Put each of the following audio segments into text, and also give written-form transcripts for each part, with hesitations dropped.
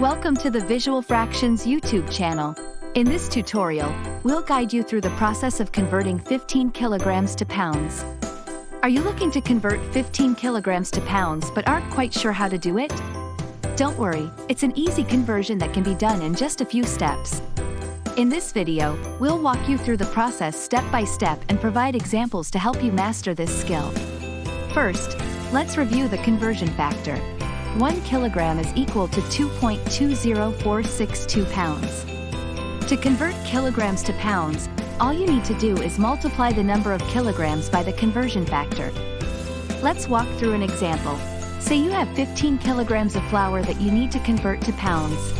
Welcome to the Visual Fractions YouTube channel. In this tutorial, we'll guide you through the process of converting 15 kilograms to pounds. Are you looking to convert 15 kilograms to pounds but aren't quite sure how to do it? Don't worry, it's an easy conversion that can be done in just a few steps. In this video, we'll walk you through the process step by step and provide examples to help you master this skill. First, let's review the conversion factor. 1 kilogram is equal to 2.20462 pounds. To convert kilograms to pounds, all you need to do is multiply the number of kilograms by the conversion factor. Let's walk through an example. Say you have 15 kilograms of flour that you need to convert to pounds.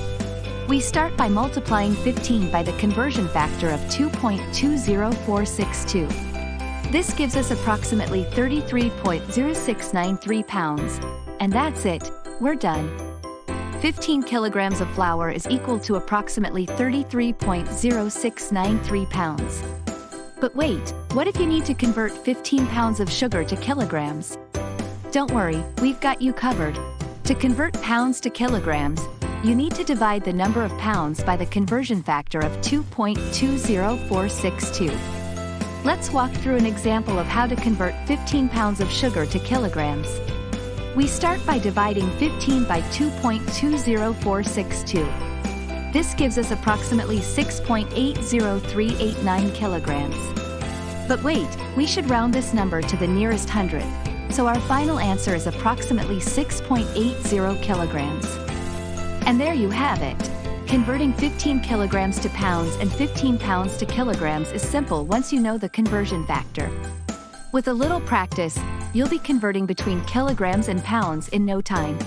We start by multiplying 15 by the conversion factor of 2.20462. This gives us approximately 33.0693 pounds. And that's it, we're done. 15 kilograms of flour is equal to approximately 33.0693 pounds. But wait, what if you need to convert 15 pounds of sugar to kilograms? Don't worry, we've got you covered. To convert pounds to kilograms, you need to divide the number of pounds by the conversion factor of 2.20462. Let's walk through an example of how to convert 15 pounds of sugar to kilograms. We start by dividing 15 by 2.20462. This gives us approximately 6.80389 kilograms. But wait, we should round this number to the nearest hundredth, so our final answer is approximately 6.80 kilograms. And there you have it. Converting 15 kilograms to pounds and 15 pounds to kilograms is simple once you know the conversion factor. With a little practice, you'll be converting between kilograms and pounds in no time.